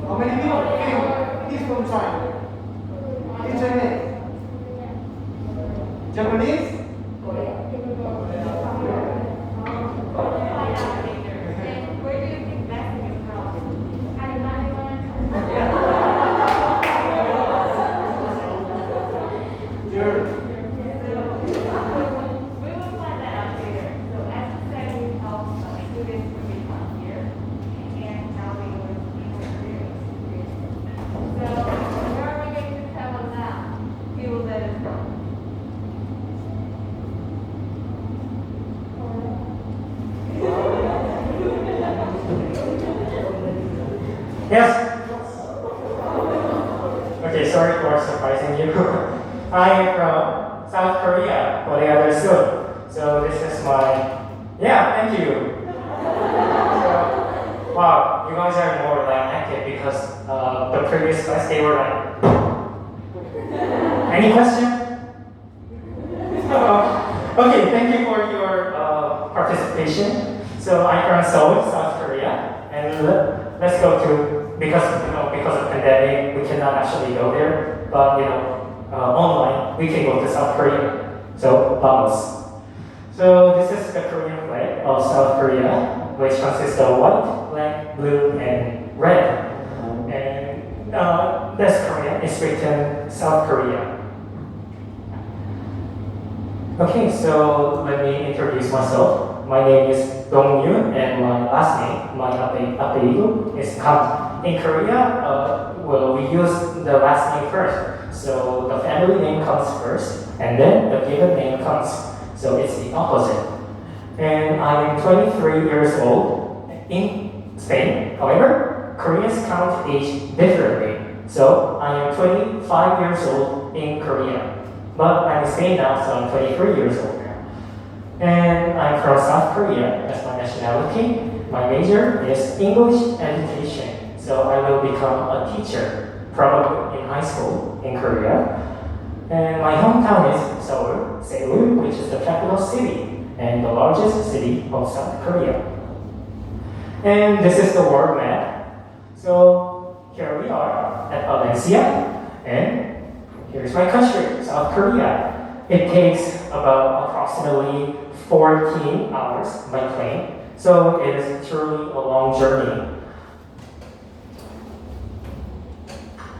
How many people came? He's from China. He's Chinese. Japanese? Yes. Okay, sorry for surprising you. I am from South Korea, for the other soon. So this is my, thank you. So, wow, you guys are more like active because the previous class they were like, any question? Okay, thank you for your participation. So I'm from Seoul, South Korea, and let's go to because of pandemic we cannot actually go there, but online we can go to South Korea. So vamos. So this is the Korean flag of South Korea, which consists of white, black, blue, and red. And this Korean is written South Korea. Okay, so let me introduce myself. My name is Dong Yoon, and my last name, my apellido, is Kam. In Korea, we use the last name first. So the family name comes first, and then the given name comes. So it's the opposite. And I am 23 years old in Spain. However, Koreans count age differently. So I am 25 years old in Korea. But I'm in Spain now, so I'm 23 years old now. And I'm from South Korea as my nationality. My major is English education. So I will become a teacher, probably in high school in Korea. And my hometown is Seoul, which is the capital city and the largest city of South Korea. And this is the world map. So here we are at Valencia, and here's my country, South Korea. It takes about approximately 14 hours by plane, so it is truly a long journey.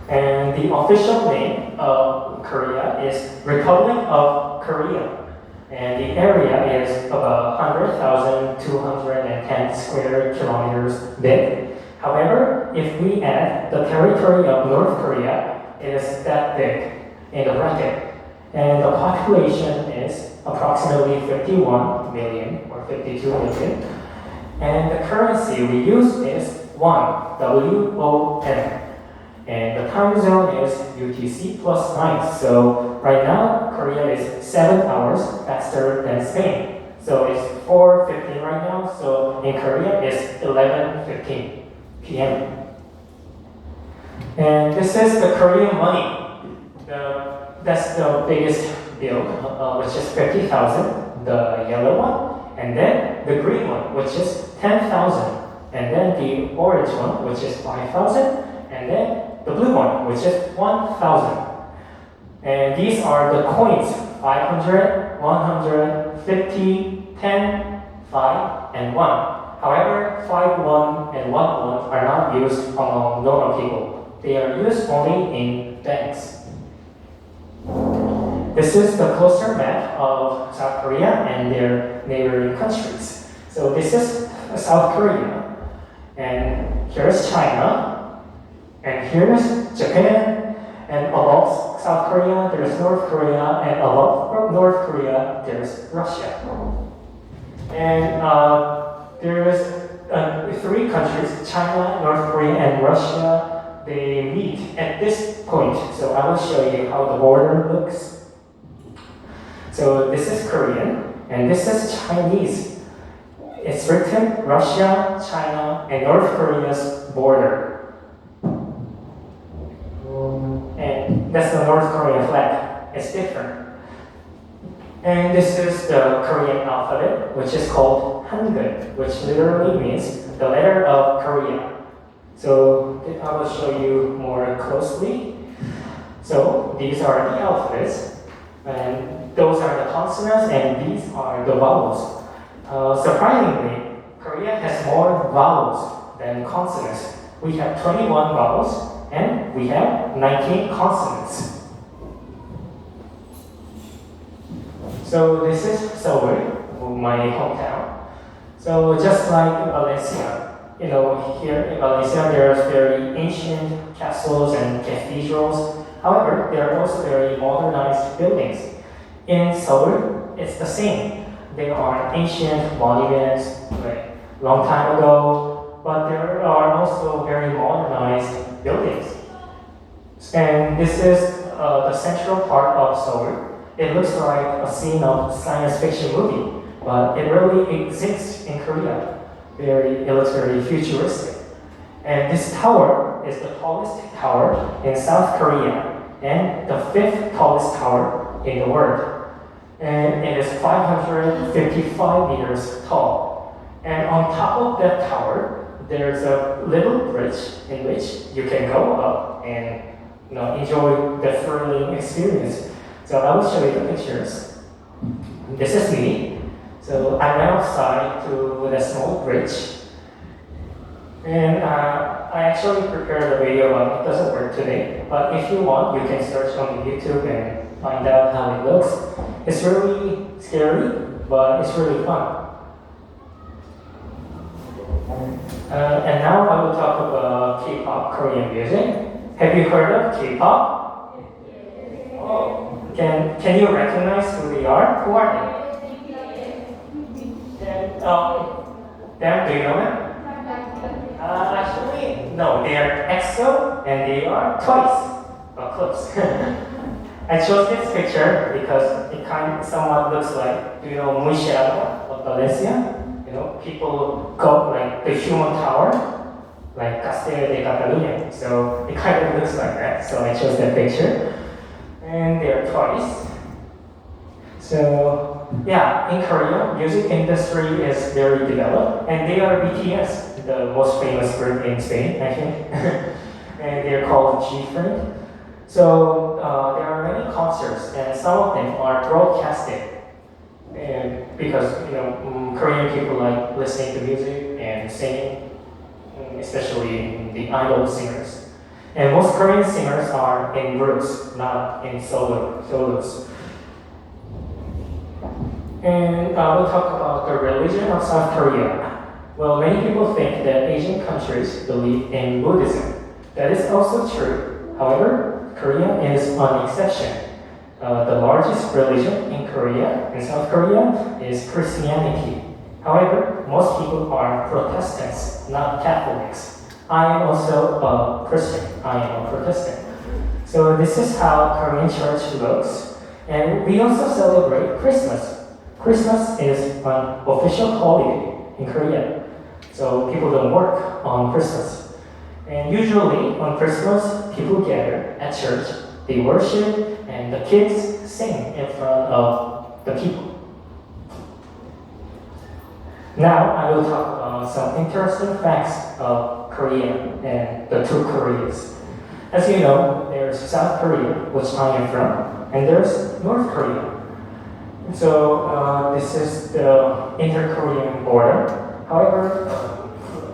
And the official name of Korea is Republic of Korea. And the area is about 100,210 square kilometers big. However, if we add the territory of North Korea, it is that big in the bracket. And the population is approximately 51 million or 52 million. And the currency we use is won, W-O-N. And the time zone is UTC plus 9. So right now, Korea is 7 hours faster than Spain. So it's 4:15 right now. So in Korea, it's 11:15 p.m. And this is the Korean money. That's the biggest bill, which is 50,000, the yellow one. And then the green one, which is 10,000. And then the orange one, which is 5,000. And then the blue one, which is 1,000. And these are the coins, 500, 100, 50, 10, 5, and 1. However, 5, 1, and 1, 1 are not used among normal people. They are used only in banks. This is the closer map of South Korea and their neighboring countries. So this is South Korea, and here's China, and here's Japan, and above South Korea, there's North Korea, and above North Korea, there's Russia. And there's three countries, China, North Korea, and Russia, they meet at this point. So I will show you how the border looks. So this is Korean, and this is Chinese. It's written Russia, China, and North Korea's border. And that's the North Korean flag. It's different. And this is the Korean alphabet, which is called Hangul, which literally means the letter of Korea. So I will show you more closely. So these are the alphabets, and those are the consonants, and these are the vowels. Surprisingly, Korea has more vowels than consonants. We have 21 vowels, and we have 19 consonants. So this is Seoul, my hometown. So just like Valencia, here in Valencia there's very ancient castles and cathedrals. However, there are also very modernized buildings. In Seoul, it's the same. There are ancient monuments, like long time ago, but there are also very modernized buildings. And this is the central part of Seoul. It looks like a scene of a science fiction movie, but it really exists in Korea. It looks very futuristic. And this tower is the tallest tower in South Korea and the 5th tallest tower in the world. And it is 555 meters tall. And on top of that tower, there's a little bridge in which you can go up and enjoy the thrilling experience. So I will show you the pictures. This is me. So I went outside to the small bridge. And I actually prepared a video, but it doesn't work today. But if you want, you can search on YouTube and find out how it looks. It's really scary, but it's really fun. And now I will talk about K-pop, Korean music. Have you heard of K-pop? Oh. Can you recognize who they are? Who are they? Them, do you know them? Actually, no, they are EXO and they are Twice. Close. I chose this picture because it somewhat looks like, do you know Michelle of Valencia? People go like the human tower, like Castillo de Catalunya. So it kind of looks like that. So I chose that picture. And they are Twice. So yeah, in Korea, music industry is very developed, and they are BTS, the most famous group in Spain, I think. And they're called G-Friend. So there are many concerts, and some of them are broadcasted. And because Korean people like listening to music and singing, especially the idol singers. And most Korean singers are in groups, not in solos. And we'll talk about the religion of South Korea. Well, many people think that Asian countries believe in Buddhism. That is also true. However, Korea is an exception. The largest religion in Korea, in South Korea, is Christianity. However, most people are Protestants, not Catholics. I am also a Christian. I am a Protestant. So this is how Korean church looks. And we also celebrate Christmas. Christmas is an official holiday in Korea. So people don't work on Christmas. And usually on Christmas, people gather at church. They worship and the kids sing in front of the people. Now I will talk about some interesting facts of Korea and the two Koreas. As you know, there's South Korea, which I am from, and there's North Korea. So this is the inter-Korean border. However,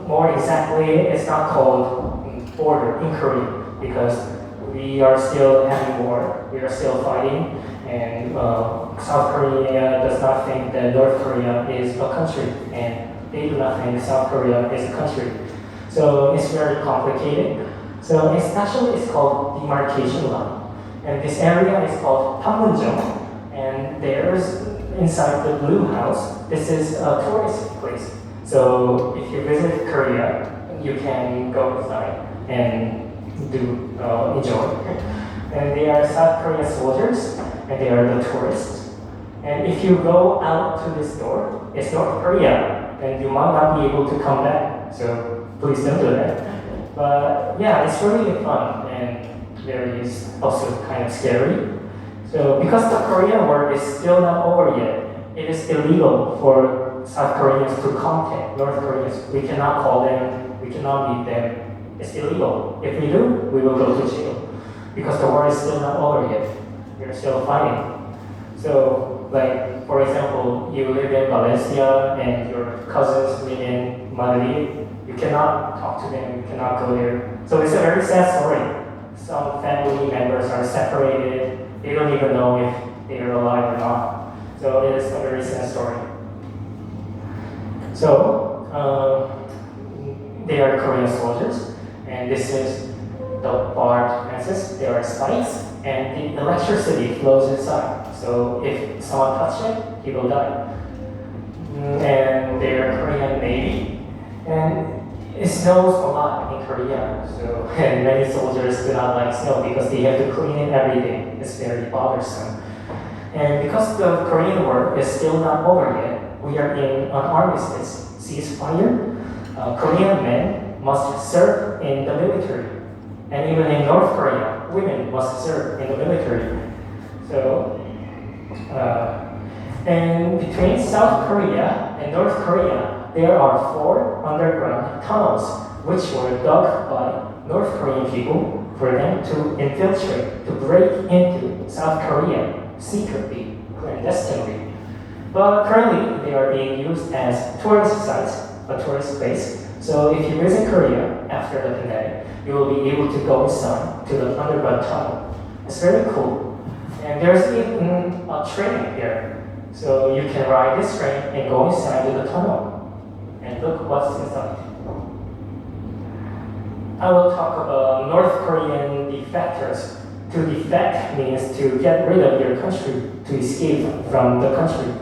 more exactly, it's not called border in Korea because we are still having war. We are still fighting, and South Korea does not think that North Korea is a country, and they do not think South Korea is a country. So it's very complicated. So it's called demarcation line. And this area is called Papuan Zone. And there's inside the blue house, this is a tourist place. So if you visit Korea, you can go inside and do enjoy. And they are South Korean soldiers, and they are the tourists. And if you go out to this door, it's North Korea, and you might not be able to come back. So please don't do that. But yeah, it's really fun, and there is also kind of scary. So because the Korean War is still not over yet, it is illegal for South Koreans to contact North Koreans. We cannot call them, we cannot meet them. It's illegal. If we do, we will go to jail. Because the war is still not over yet. We're still fighting. So, like, for example, you live in Valencia and your cousins live in Bali, you cannot talk to them, you cannot go there. So it's a very sad story. Some family members are separated, they don't even know if they are alive or not. So it is a very sad story. So, they are Korean soldiers, and this is the barbed fences. There are spikes, and the electricity flows inside. So if someone touches it, he will die. And they are Korean Navy, and it snows a lot in Korea. So and many soldiers do not like snow because they have to clean it every day. It's very bothersome. And because the Korean War is still not over yet, we are in an armistice ceasefire. Korean men must serve in the military. And even in North Korea, women must serve in the military. So, and between South Korea and North Korea, there are 4 underground tunnels which were dug by North Korean people for them to infiltrate, to break into South Korea secretly, clandestinely. But currently, they are being used as tourist sites, a tourist place. So if you visit Korea after the pandemic, you will be able to go inside to the underground tunnel. It's very cool. And there's even a train here. So you can ride this train and go inside to the tunnel. And look what's inside. I will talk about North Korean defectors. To defect means to get rid of your country, to escape from the country.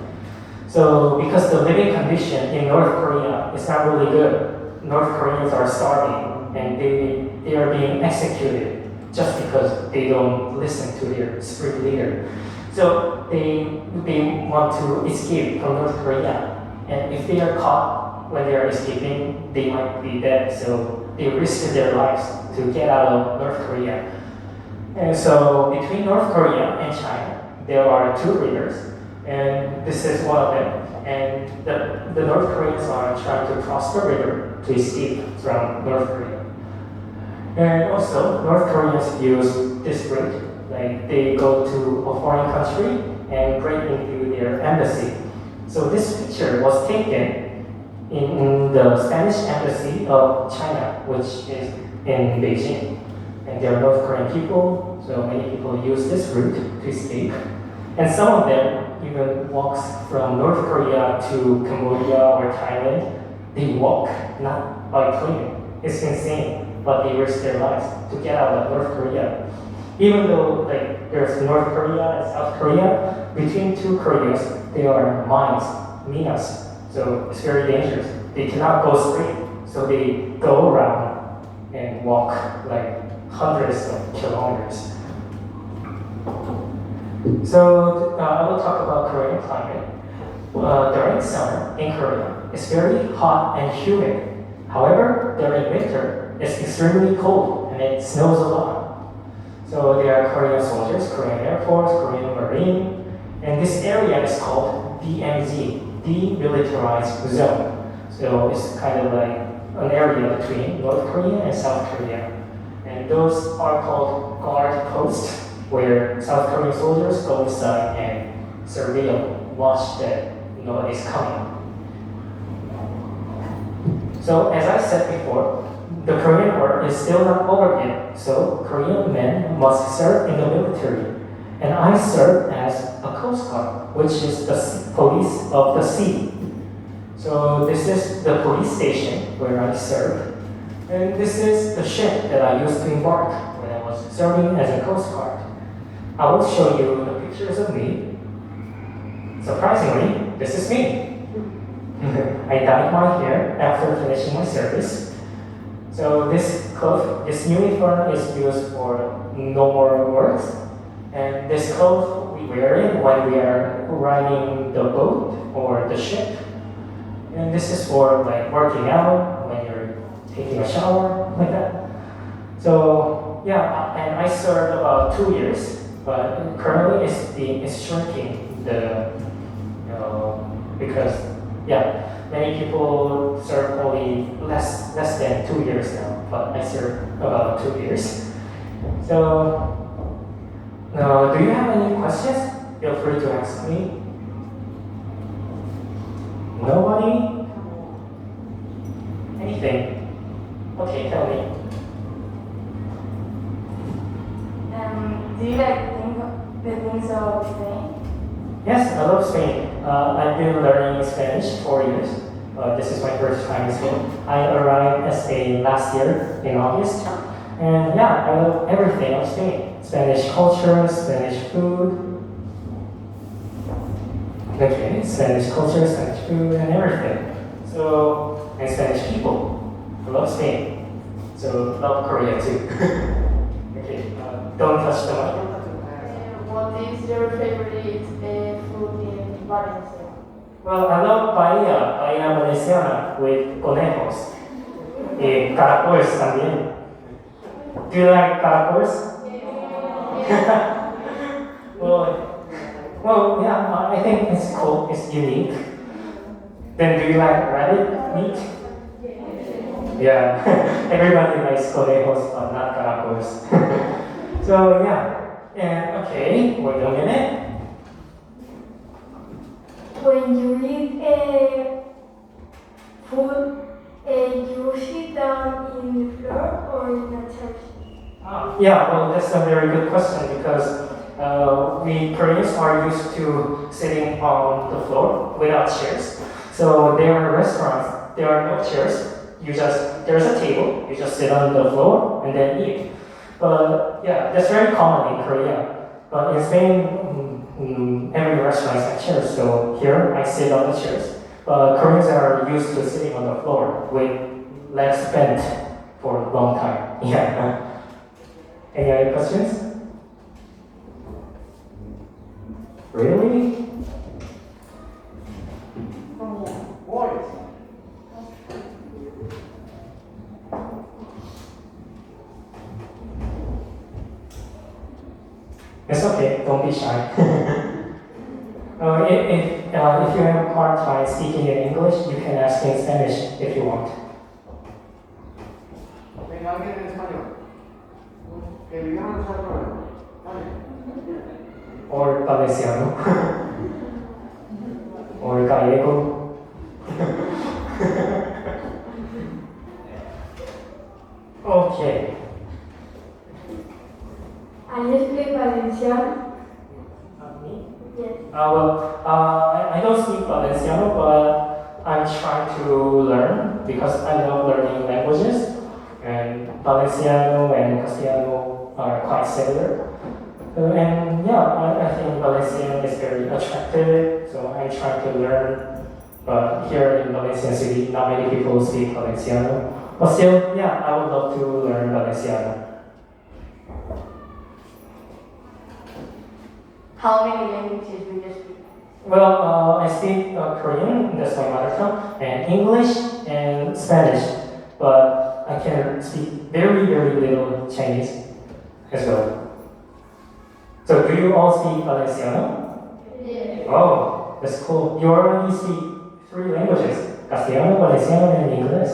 So because the living condition in North Korea is not really good, North Koreans are starving and they are being executed just because they don't listen to their supreme leader. So they want to escape from North Korea. And if they are caught when they are escaping, they might be dead. So they risk their lives to get out of North Korea. And so between North Korea and China, there are 2 rivers, and this is one of them. And the North Koreans are trying to cross the river to escape from North Korea. And also, North Koreans use this route, like they go to a foreign country and break into their embassy. So this picture was taken in the Spanish embassy of China, which is in Beijing. And there are North Korean people, so many people use this route to escape. And some of them even walks from North Korea to Cambodia or Thailand. They walk, not by plane. It's insane, but they risk their lives to get out of North Korea. Even though like there's North Korea and South Korea, between 2 Koreas, there are mines, minas. So it's very dangerous. They cannot go straight, so they go around and walk like hundreds of kilometers. So I will talk about Korean climate. During summer in Korea, it's very hot and humid. However, during winter, it's extremely cold and it snows a lot. So there are Korean soldiers, Korean Air Force, Korean Marine, and this area is called DMZ, Demilitarized Zone. So it's kind of like an area between North Korea and South Korea. And those are called guard posts, where South Korean soldiers go inside and surveil, watch that nobody's coming. So as I said before, the Korean War is still not over yet, so Korean men must serve in the military. And I serve as a Coast Guard, which is the police of the sea. So this is the police station where I serve. And this is the ship that I used to embark when I was serving as a Coast Guard. I will show you the pictures of me. Surprisingly, this is me. I dyed my hair after finishing my service. So this uniform is used for normal works, and this clothes we wear it when we are riding the boat or the ship. And this is for like working out when you're taking a shower, like that. So yeah, and I served about 2 years, but currently it's shrinking because yeah, many people serve only less than 2 years now, but I served about 2 years. So do you have any questions? Feel free to ask me. Nobody? Anything? Okay, tell me. Do you like the things of Spain? Yes, I love Spain. I've been learning Spanish 4 years. This is my first time in Spain. I arrived at Spain last year in August. And yeah, I love everything of Spain. Spanish culture, Spanish food. Okay, Spanish culture, Spanish food, and everything. So, and Spanish people. I love Spain. So, love Korea too. Okay, don't touch the mic. What is your favorite food in Valencia? Well, I love paella valenciana with conejos. Caracoles también. Do you like caracoles? Well, yeah, I think it's cool, it's unique. Then do you like rabbit meat? Yeah, everybody likes conejos, but not caracoles. So yeah, and okay, wait a minute. When you eat food, you sit down in the floor or in a chair? Yeah, well, that's a very good question because we Koreans are used to sitting on the floor without chairs. So there are restaurants, there are no chairs. There's a table, you just sit on the floor and then eat. But yeah, that's very common in Korea. But in Spain, every restaurant has chairs. So here I sit on the chairs. But Koreans are used to sitting on the floor with legs bent for a long time. Yeah. Any other questions? Really? Boys. It's okay, don't be shy. If you have a hard time speaking in English, you can ask in Spanish if you want. Venga, alguien en español. Que el idioma no sea el problema. Vale. Or Valenciano. Or Gallego. Okay. And you speak Valencian? Me? Yes. I don't speak Valenciano, but I'm trying to learn because I love learning languages. And Valenciano and Castellano are quite similar. And yeah, I think Valenciano is very attractive, so I'm trying to learn. But here in Valencia City, not many people speak Valenciano. But still, yeah, I would love to learn Valenciano. How many languages do you speak? Well, I speak Korean, that's my mother tongue, and English and Spanish, but I can speak very, very little Chinese as well. So do you all speak Valenciano? Yes. Oh, that's cool. You already speak 3 languages, Castellano, Valenciano, and English.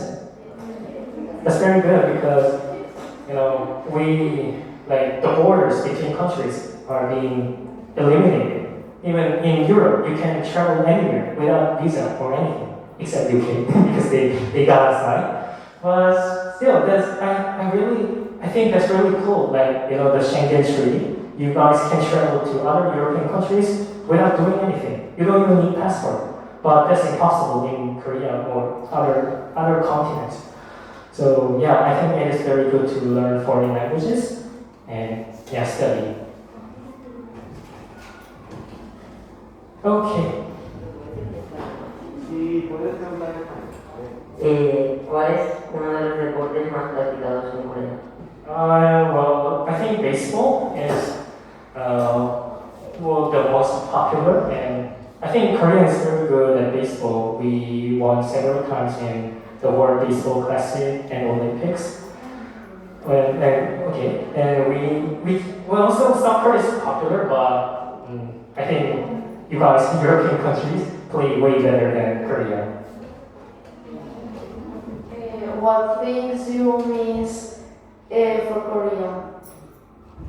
That's very good because, the borders between countries are being eliminated. Even in Europe, you can travel anywhere without visa or anything, except UK, because they got aside. But still, I think that's really cool. Like, the Schengen Treaty, you guys can travel to other European countries without doing anything. You don't even need passport. But that's impossible in Korea or other continents. So yeah, I think it is very good to learn foreign languages and study. Okay. Si Y puedes preguntar en español. ¿Cuál es uno de los deportes más practicados en Corea? Well, I think baseball is well, the most popular, and I think Korea is very good at baseball. We won several times in the World Baseball Classic and Olympics. And well, also soccer is popular, but I think you guys, European countries, play way better than Korea. What things you miss for Korea?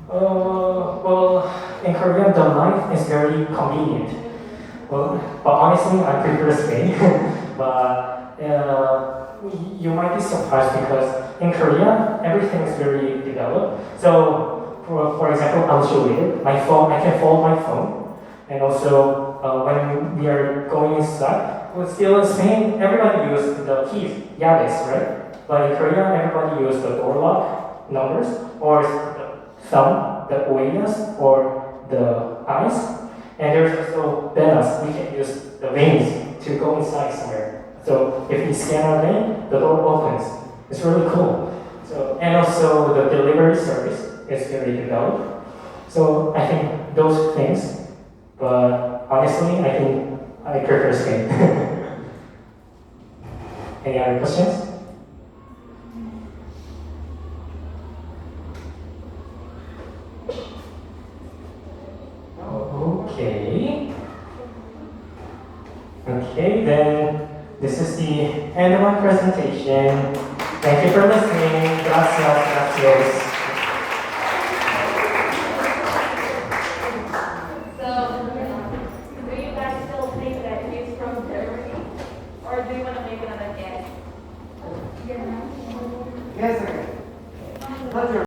Well, in Korea, the life is very convenient. Well, but honestly, I prefer Spain. But you might be surprised because in Korea, everything is very developed. So, for example, I'll show you my phone. I can fold my phone, and also when we are going inside, well, still in Spain, everybody uses the keys, llaves, right? But in Korea, everybody uses the door lock numbers or the thumb, the huellas, or the eyes. And there's also venas. We can use the veins to go inside somewhere. So if we scan our vein, the door opens. It's really cool. So, and also the delivery service is very developed. So I think those things, but honestly, I think I prefer Spain. Any other questions? Okay. Okay, then this is the end of my presentation. Thank you for listening. Gracias, gracias. So, do you guys still think that he's from Germany? Or do you want to make another guess? Yes, sir. Not your